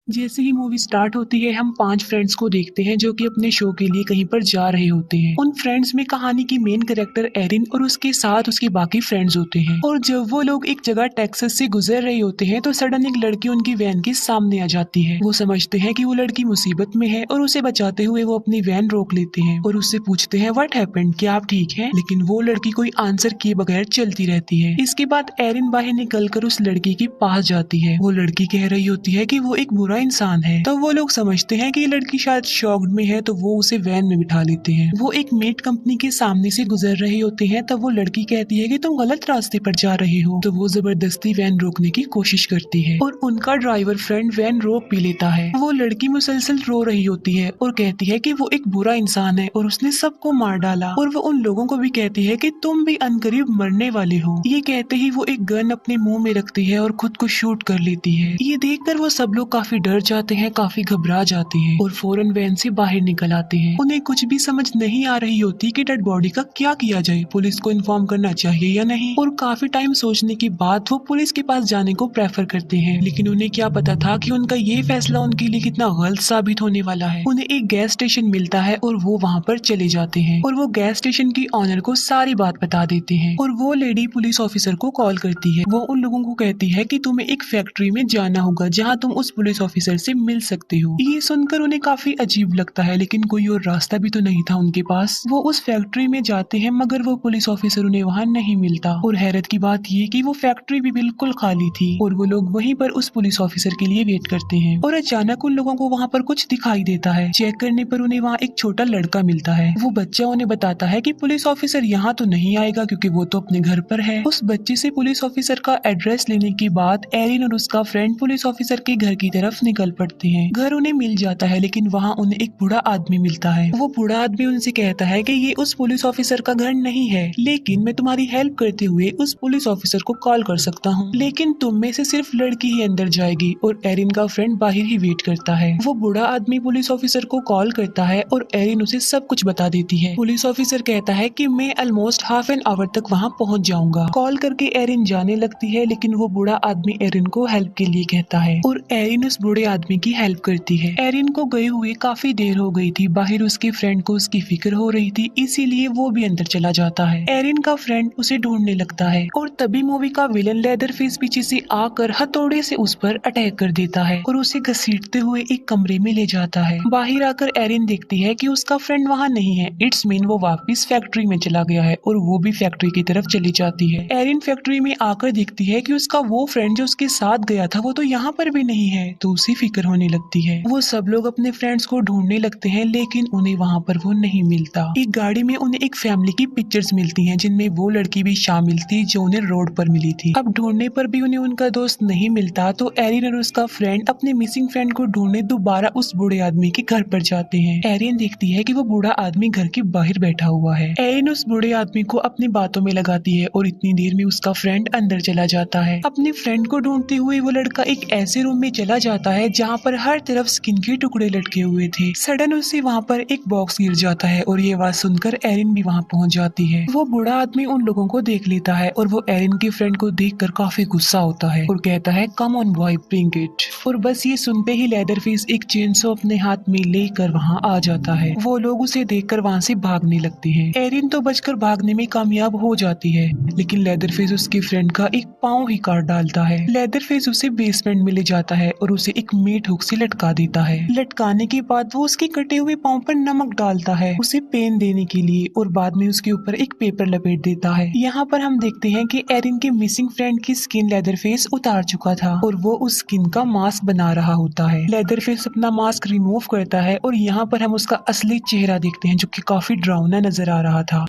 जैसे ही movie start होती है हम 5 फ्रेंड्स को देखते हैं जो कि अपने शो के लिए कहीं पर जा रहे होते हैं। उन फ्रेंड्स में कहानी की मेन कैरेक्टर एरिन और उसके साथ उसके बाकी फ्रेंड्स होते हैं। और जब वो लोग एक जगह टेक्सास से गुजर रहे होते हैं तो सडन एक लड़की उनकी वैन के सामने आ जाती है। वो समझते हैं कि वो लड़की मुसीबत में है और उसे बचाते हुए वो अपनी वैन रोक लेते हैं और उससे पूछते हैं व्हाट हैपेंड, क्या आप ठीक हैं? लेकिन वो लड़की कोई आंसर किए बगैर चलती रहती है। इसके बाद एरिन बाहर निकलकर उस लड़की के पास जाती है। वो लड़की कह रही होती है कि वो एक बुरा इंसान है। तो वो लोग समझते हैं कि ये लड़की शायद शॉक्ड में है, तो वो उसे वैन में बिठा लेते हैं। वो एक मीट कंपनी के सामने से गुजर रहे होते हैं तब वो लड़की कहती है कि तुम गलत रास्ते पर जा रहे हो। तो वो जबरदस्ती वैन रोकने की कोशिश करती है और उनका ड्राइवर फ्रेंड वैन रोक भी लेता है। वो लड़की मुसलसल रो रही होती है और कहती है कि वो एक बुरा इंसान है और उसने सबको मार डाला। और वो उन लोगों को भी कहती है कि तुम भी अनकरीब मरने वाले हो। ये कहते ही वो एक गन अपने मुंह में रखती है और खुद को शूट कर लेती है। ये देखकर वो सब लोग काफी डर जाते हैं, काफी घबरा जाते हैं और फौरन वैन से बाहर निकल आते हैं। उन्हें कुछ भी समझ नहीं आ रही होती कि डेड बॉडी का क्या किया जाए, पुलिस को इन्फॉर्म करना चाहिए या नहीं। और काफी टाइम सोचने के बाद वो पुलिस के पास जाने को प्रेफर करते हैं। लेकिन उन्हें क्या पता था कि उनका ये फैसला उनके लिए कितना गलत साबित होने वाला है। उन्हें एक गैस स्टेशन मिलता है और वो वहाँ पर चले जाते हैं और वो गैस स्टेशन की ऑनर को सारी बात बता देते हैं। और वो लेडी पुलिस ऑफिसर को कॉल करती है। वो उन लोगों को कहती है कि तुम्हें एक फैक्ट्री में जाना होगा जहाँ तुम उस पुलिस ऑफिसर से मिल सकते हो। ये सुनकर उन्हें काफी अजीब लगता है, लेकिन कोई और रास्ता भी तो नहीं था उनके पास। वो उस फैक्ट्री में जाते हैं मगर वो पुलिस ऑफिसर उन्हें वहाँ नहीं मिलता। और हैरत की बात ये कि वो फैक्ट्री भी बिल्कुल खाली थी और वो लोग वहीं पर उस पुलिस ऑफिसर के लिए वेट करते हैं। और अचानक उन लोगों को वहाँ पर कुछ दिखाई देता है। चेक करने पर उन्हें वहाँ एक छोटा लड़का मिलता है। वो बच्चा उन्हें बताता है कि पुलिस ऑफिसर यहाँ तो नहीं आएगा क्योंकि वो तो अपने घर पर है। उस बच्चे से पुलिस ऑफिसर का एड्रेस लेने के बाद एरिन और उसका फ्रेंड पुलिस ऑफिसर के घर की तरफ निकल पड़ते हैं। घर उन्हें मिल जाता है लेकिन वहाँ उन्हें एक बूढ़ा आदमी मिलता है। वो बूढ़ा आदमी उनसे कहता है कि ये उस पुलिस ऑफिसर का घर नहीं है, लेकिन मैं तुम्हारी हेल्प करते हुए उस पुलिस ऑफिसर को कॉल कर सकता हूँ, लेकिन तुम में से सिर्फ लड़की ही अंदर जाएगी। और एरिन का फ्रेंड बाहर ही वेट करता है। वो बूढ़ा आदमी पुलिस ऑफिसर को कॉल करता है और एरिन उसे सब कुछ बता देती है। पुलिस ऑफिसर कहता है कि मैं ऑलमोस्ट हाफ एन आवर तक वहाँ पहुँच जाऊंगा। कॉल करके एरिन जाने लगती है, लेकिन वो बूढ़ा आदमी एरिन को हेल्प के लिए कहता है और एरिन उस बूढ़े आदमी की हेल्प करती है। एरिन को गए हुए काफी देर हो गई थी। बाहर उसके फ्रेंड को उसकी फिक्र हो रही थी, इसीलिए वो भी अंदर चला जाता है। एरिन का फ्रेंड उसे ढूंढने लगता है और तभी मूवी का विलन लेदरफेस पीछे से आकर हथौड़े से उस पर अटैक कर देता है और उसे घसीटते हुए एक कमरे में ले जाता है। बाहर आकर एरिन देखती है कि उसका फ्रेंड वहाँ नहीं है। इट्स मीन वो वापस फैक्ट्री में चला गया है और वो भी फैक्ट्री की तरफ चली जाती है। एरिन फैक्ट्री में आकर देखती है कि उसका वो फ्रेंड जो उसके साथ गया था वो तो यहाँ पर भी नहीं है, तो उसे फिक्र होने लगती है। वो सब लोग अपने फ्रेंड्स को ढूंढने लगते हैं लेकिन उन्हें वहाँ पर वो नहीं मिलता। एक गाड़ी में उन्हें एक फैमिली की पिक्चर्स मिलती हैं जिनमें वो लड़की भी शामिल थी जो उन्हें रोड पर मिली थी। अब ढूंढने पर भी उन्हें उनका दोस्त नहीं मिलता, तो एरिन और उसका फ्रेंड अपने मिसिंग फ्रेंड को ढूंढने दोबारा उस बूढ़े आदमी के घर पर जाते हैं। एरिन देखती है कि वो बूढ़ा आदमी घर के बाहर बैठा हुआ है। एरिन उस बूढ़े आदमी को अपनी बातों में लगाती है और इतनी देर में उसका फ्रेंड अंदर चला जाता है। अपने फ्रेंड को ढूंढते हुए वो लड़का एक ऐसे रूम में चला जाता है जहाँ पर हर तरफ स्किन के टुकड़े लटके हुए थे। सडन उसे वहाँ पर एक बॉक्स गिर जाता है और ये आवाज सुनकर एरिन भी वहाँ पहुँच जाती है। वो बूढ़ा आदमी उन लोगों को देख लेता है और वो एरिन के फ्रेंड को देखकर काफी गुस्सा होता है और कहता है come on boy bring it. और बस ये सुनते ही लेदरफेस एक चेनसो अपने हाथ में लेकर वहाँ आ जाता है। वो लोग उसे देखकर वहाँ से भागने लगते हैं। एरिन तो बचकर भागने में कामयाब हो जाती है, लेकिन लेदरफेस उसके फ्रेंड का एक पाँव ही काट डालता है। लेदरफेस उसे बेसमेंट में ले जाता है और उसे एक मीट हुक से लटका देता है। लटकाने के बाद वो उसके कटे हुए पाँव पर नमक डालता है उसे पेन देने के लिए और बाद में उसके ऊपर एक पेपर लपेट देता है। यहाँ पर हम देखते हैं कि एरिन के मिसिंग फ्रेंड की स्किन लेदरफेस उतार चुका था और वो उस स्किन का मास्क बना रहा होता है। लेदरफेस अपना मास्क रिमूव करता है और यहाँ पर हम उसका असली चेहरा देखते हैं जो कि काफी डरावना नजर आ रहा था।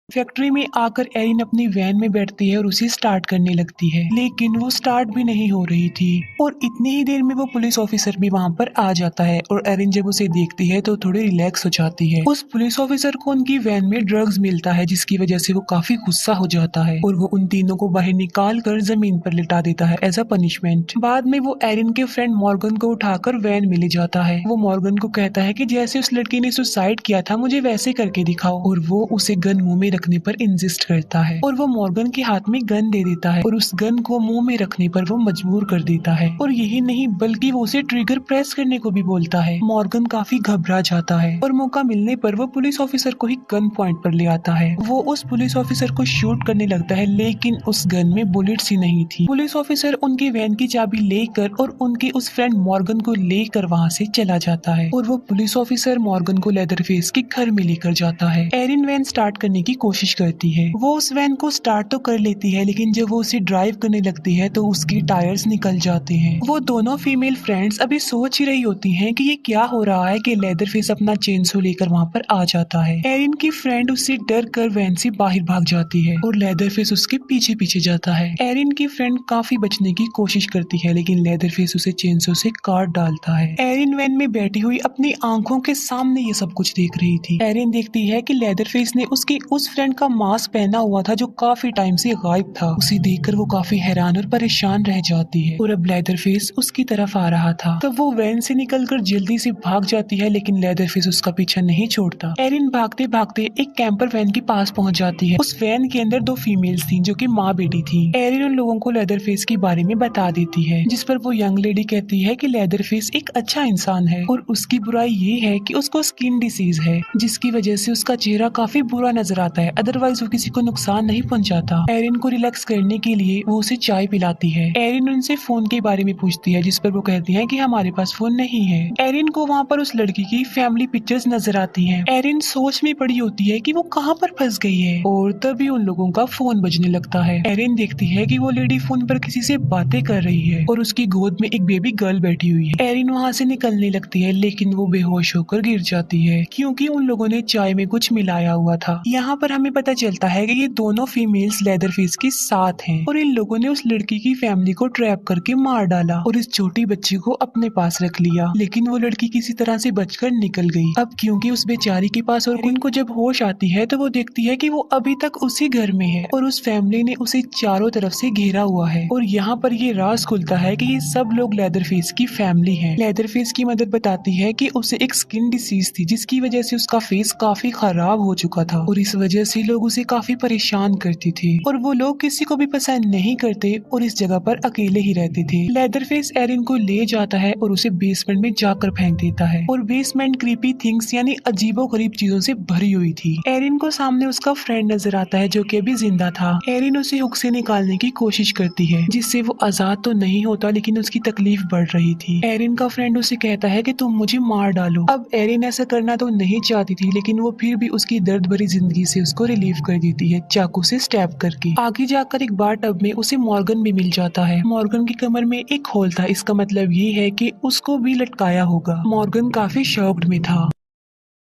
फैक्ट्री में आकर एरिन अपनी वैन में बैठती है और उसे स्टार्ट करने लगती है, लेकिन वो स्टार्ट भी नहीं हो रही थी। और इतनी ही देर में वो पुलिस ऑफिसर भी वहाँ पर आ जाता है और एरिन जब उसे देखती है तो थोड़ी रिलैक्स हो जाती है। उस पुलिस ऑफिसर को उनकी वैन में ड्रग्स मिलता है जिसकी वजह से वो काफी गुस्सा हो जाता है और वो उन तीनों को बाहर निकाल कर जमीन पर लिटा देता है एज अ पनिशमेंट। बाद में वो एरिन के फ्रेंड मॉर्गन को उठाकर वैन में ले जाता है। वो मॉर्गन को कहता है कि जैसे उस लड़की ने सुसाइड किया था मुझे वैसे करके दिखाओ, और वो उसे गन मुंह में रखने पर इंसिस्ट करता है और वो मॉर्गन के हाथ में गन दे देता है और उस गन को मुंह में रखने पर वो मजबूर कर देता है। और यही नहीं बल्कि वो उसे ट्रिगर प्रेस करने को भी बोलता है। मॉर्गन काफी घबरा जाता है और मौका मिलने पर वो पुलिस ऑफिसर को ही गन पॉइंट पर ले आता है। वो उस पुलिस ऑफिसर को शूट करने लगता है लेकिन उस गन में बुलेट्स ही नहीं थी। पुलिस ऑफिसर उनकी वैन की चाबी लेकर और उनके उस फ्रेंड मॉर्गन को लेकर वहाँ से चला जाता है और वो पुलिस ऑफिसर मॉर्गन को लेदरफेस के घर में लेकर जाता है। एरिन वैन स्टार्ट करने की कोशिश करती है। वो उस वैन को स्टार्ट तो कर लेती है लेकिन जब वो उसे ड्राइव करने लगती है तो उसके टायर्स निकल जाते हैं। वो दोनों फीमेल फ्रेंड्स अभी सोच ही रही होती हैं कि ये क्या हो रहा है कि लेदरफेस अपना चेनसो लेकर वहाँ पर आ जाता है। एरिन की फ्रेंड उससे डर कर वैन से बाहर भाग जाती है और लेदरफेस उसके पीछे पीछे जाता है। एरिन की फ्रेंड काफी बचने की कोशिश करती है लेकिन लेदरफेस उसे चेनसो से काट डालता है। एरिन वैन में बैठी हुई अपनी आंखों के सामने ये सब कुछ देख रही थी। एरिन देखती है कि लेदरफेस ने उसकी उस फ्रेंड का मास्क पहना हुआ था जो काफी टाइम से गायब था। उसे देखकर वो काफी हैरान और परेशान रह जाती है और अब लेदरफेस उसकी तरफ आ रहा था। तब वो वैन से निकलकर जल्दी से भाग जाती है लेकिन लेदरफेस उसका पीछा नहीं छोड़ता। एरिन भागते भागते एक कैंपर वैन के पास पहुंच जाती है। उस वैन के अंदर दो फीमेल्स थी जो कि माँ बेटी थी। एरिन उन लोगों को लेदरफेस के बारे में बता देती है जिस पर वो यंग लेडी कहती है कि लेदरफेस एक अच्छा इंसान है और उसकी बुराई ये है कि उसको स्किन डिसीज है जिसकी वजह से उसका चेहरा काफी बुरा नजर आता है, अदरवाइज वो किसी को नुकसान नहीं पहुंचाता। एरिन को रिलैक्स करने के लिए वो उसे चाय पिलाती है। एरिन उनसे फोन के बारे में पूछती है जिस पर वो कहती है कि हमारे पास फोन नहीं है। एरिन को वहाँ पर उस लड़की की फैमिली पिक्चर्स नजर आती हैं। एरिन सोच में पड़ी होती है कि वो कहाँ पर फंस गई है और तभी उन लोगों का फोन बजने लगता है। एरिन देखती है कि वो लेडी फोन पर किसी से बातें कर रही है और उसकी गोद में एक बेबी गर्ल बैठी हुई है। एरिन वहाँ से निकलने लगती है लेकिन वो बेहोश होकर गिर जाती है क्योंकि उन लोगों ने चाय में कुछ मिलाया हुआ था। यहाँ पर हमें पता चलता है कि ये दोनों फीमेल्स लेदरफेस के साथ हैं और इन लोगों ने उस लड़की की फैमिली को ट्रैप करके मार डाला और इस छोटी बच्ची को अपने पास रख लिया लेकिन वो लड़की किसी तरह से बचकर निकल गई। अब क्योंकि उस बेचारी के पास और एरिन को जब होश आती है तो वो देखती है कि वो अभी तक उसी घर में है और उस फैमिली ने उसे चारों तरफ से घेरा हुआ है और यहाँ पर ये राज खुलता है कि ये सब लोग लेदरफेस की फैमिली है। लेदरफेस की मदर बताती है कि उसे एक स्किन डिसीज थी जिसकी वजह से उसका फेस काफी खराब हो चुका था और इस वजह से लोग उसे काफी परेशान करते थे और वो लोग किसी को भी पसंद नहीं करते और इस जगह पर अकेले ही रहते थे। लेदरफेस एरिन को ले जाता है और उसे बेसमेंट में जाकर फेंक देता है और बेसमेंट क्रीपी थिंग्स यानी अजीबो गरीब चीजों से भरी हुई थी। एरिन को सामने उसका फ्रेंड नजर आता है जो कि अभी जिंदा था। एरिन उसे हुक से निकालने की कोशिश करती है जिससे वो आजाद तो नहीं होता लेकिन उसकी तकलीफ बढ़ रही थी। एरिन का फ्रेंड उसे कहता है कि तुम मुझे मार डालो। अब एरिन ऐसा करना तो नहीं चाहती थी लेकिन वो फिर भी उसकी दर्द भरी जिंदगी से उसको रिलीव कर देती है चाकू से स्टैब करके। आगे जाकर एक बार टब में उसे मॉर्गन भी मिल जाता है। मॉर्गन की कमर में एक होल था, इसका मतलब ये है कि उसको भी लटकाया होगा। मॉर्गन काफी शॉक्ड में था।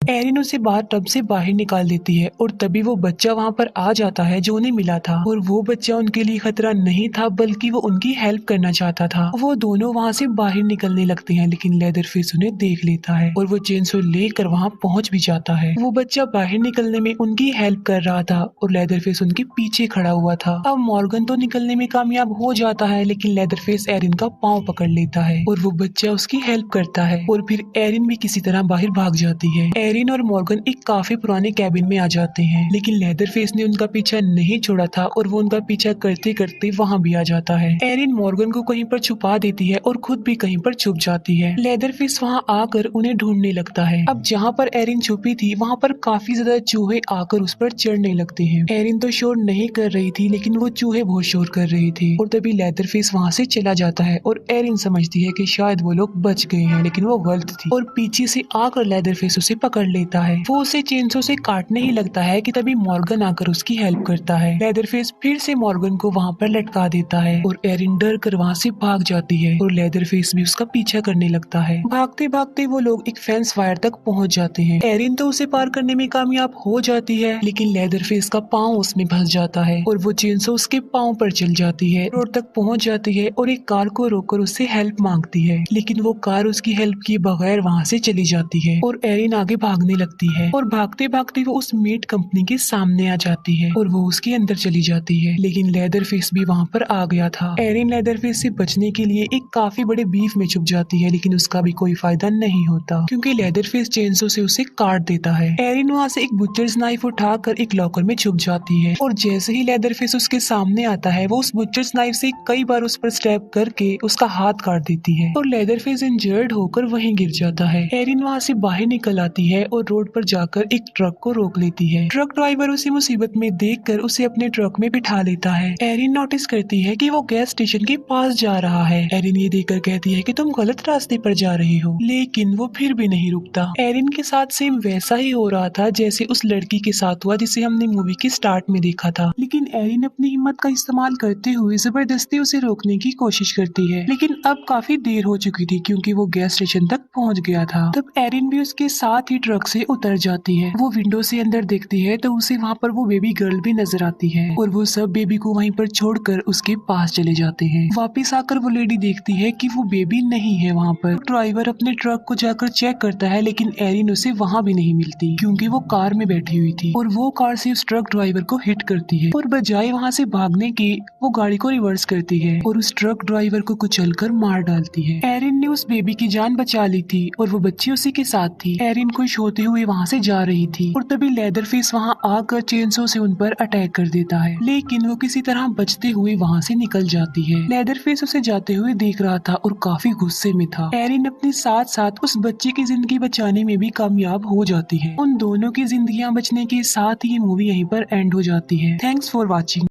एरिन उसे बाथ टब से बाहर निकाल देती है और तभी वो बच्चा वहाँ पर आ जाता है जो उन्हें मिला था और वो बच्चा उनके लिए खतरा नहीं था बल्कि वो उनकी हेल्प करना चाहता था। वो दोनों वहाँ से बाहर निकलने लगते हैं लेकिन लेदरफेस उन्हें देख लेता है और वो चेनसो लेकर वहाँ पहुँच भी जाता है। वो बच्चा बाहर निकलने में उनकी हेल्प कर रहा था और लेदरफेस उनके पीछे खड़ा हुआ था। अब मॉर्गन तो निकलने में कामयाब हो जाता है लेकिन लेदरफेस एरिन का पाँव पकड़ लेता है और वो बच्चा उसकी हेल्प करता है और फिर एरिन भी किसी तरह बाहर भाग जाती है। एरिन और मॉर्गन एक काफी पुराने कैबिन में आ जाते हैं लेकिन लेदरफेस ने उनका पीछा नहीं छोड़ा था और वो उनका पीछा करते करते वहाँ भी आ जाता है। एरिन मॉर्गन को कहीं पर छुपा देती है और खुद भी कहीं पर छुप जाती है। लेदरफेस वहाँ आकर उन्हें ढूंढने लगता है। अब जहाँ पर एरिन छुपी थी वहाँ पर काफी ज्यादा चूहे आकर उस पर चढ़ने लगते हैं। एरिन तो शोर नहीं कर रही थी लेकिन वो चूहे बहुत शोर कर रहे थे और तभी लेदरफेस वहाँ से चला जाता है और एरिन समझती है कि शायद वो लोग बच गए हैं लेकिन वो गलत थी और पीछे से आकर लेदरफेस उसे पकड़ लेता है। वो उसे चेनसो से काटने ही लगता है कि तभी मॉर्गन आकर उसकी हेल्प करता है। लेदरफेस फिर से मॉर्गन को वहाँ पर लटका देता है और एरिन डर कर वहाँ से भाग जाती है और लेदरफेस भी उसका पीछा करने लगता है। भागते भागते वो लोग एक फेंस वायर तक पहुँच जाते हैं। एरिन तो उसे पार करने में कामयाब हो जाती है लेकिन लेदरफेस का पाँव उसमें फंस जाता है और वो चेनसो उसके पाँव पर चल जाती है। रोड तक पहुँच जाती है और एक कार को रोककर उससे हेल्प मांगती है लेकिन वो कार उसकी हेल्प किए बगैर वहाँ से चली जाती है और एरिन आगे भाग भागने लगती है और भागते भागते वो उस मेट कंपनी के सामने आ जाती है और वो उसके अंदर चली जाती है। लेकिन लेदरफेस भी वहाँ पर आ गया था। एरिन लेदरफेस से बचने के लिए एक काफी बड़े बीफ में छुप जाती है, लेकिन उसका भी कोई फायदा नहीं होता क्योंकि लेदरफेस चेंसो से उसे काट देता है। एरिन वहाँ से एक बुचर्स नाइफ उठाकर एक लॉकर में छुप जाती है और जैसे ही लेदरफेस उसके सामने आता है वो उस बुचर्स नाइफ से कई बार उस पर स्टैब करके उसका हाथ काट देती है और लेदरफेस इंजर्ड होकर वहीं गिर जाता है। एरिन वहाँ से बाहर निकल आती है और रोड पर जाकर एक ट्रक को रोक लेती है। ट्रक ड्राइवर उसे मुसीबत में देखकर उसे अपने ट्रक में बिठा लेता है। एरिन नोटिस करती है कि वो गैस स्टेशन के पास जा रहा है। एरिन ये देखकर कहती है कि तुम गलत रास्ते पर जा रही हो, लेकिन वो फिर भी नहीं रुकता। एरिन के साथ सेम वैसा ही हो रहा था जैसे उस लड़की के साथ हुआ जिसे हमने मूवी के स्टार्ट में देखा था, लेकिन एरिन अपनी हिम्मत का इस्तेमाल करते हुए जबरदस्ती उसे रोकने की कोशिश करती है। लेकिन अब काफी देर हो चुकी थी क्योंकि वो गैस स्टेशन तक पहुंच गया था। तब एरिन भी उसके साथ ही ट्रक से उतर जाती है। वो विंडो से अंदर देखती है तो उसे वहाँ पर वो बेबी गर्ल भी नजर आती है और वो सब बेबी को वहीं पर छोड़कर उसके पास चले जाते हैं। वापस आकर वो लेडी देखती है कि वो बेबी नहीं है वहाँ पर। ड्राइवर अपने ट्रक को जाकर चेक करता है, लेकिन एरिन उसे वहाँ भी नहीं मिलती क्योंकि वो कार में बैठी हुई थी और वो कार से उस ट्रक ड्राइवर को हिट करती है और बजाय वहाँ से भागने की वो गाड़ी को रिवर्स करती है और उस ट्रक ड्राइवर को कुचलकर मार डालती है। एरिन ने उस बेबी की जान बचा ली थी और वो बच्ची उसी के साथ थी। एरिन खुश होते हुए वहाँ से जा रही थी और तभी लेदरफेस वहाँ आकर चेनसो से उन पर अटैक कर देता है, लेकिन वो किसी तरह बचते हुए वहाँ से निकल जाती है। लेदरफेस उसे जाते हुए देख रहा था और काफी गुस्से में था। एरिन अपने साथ साथ उस बच्चे की जिंदगी बचाने में भी कामयाब हो जाती है। उन दोनों की जिंदगियां बचने के साथ ही ये मूवी यहीं पर एंड हो जाती है। Thanks for watching.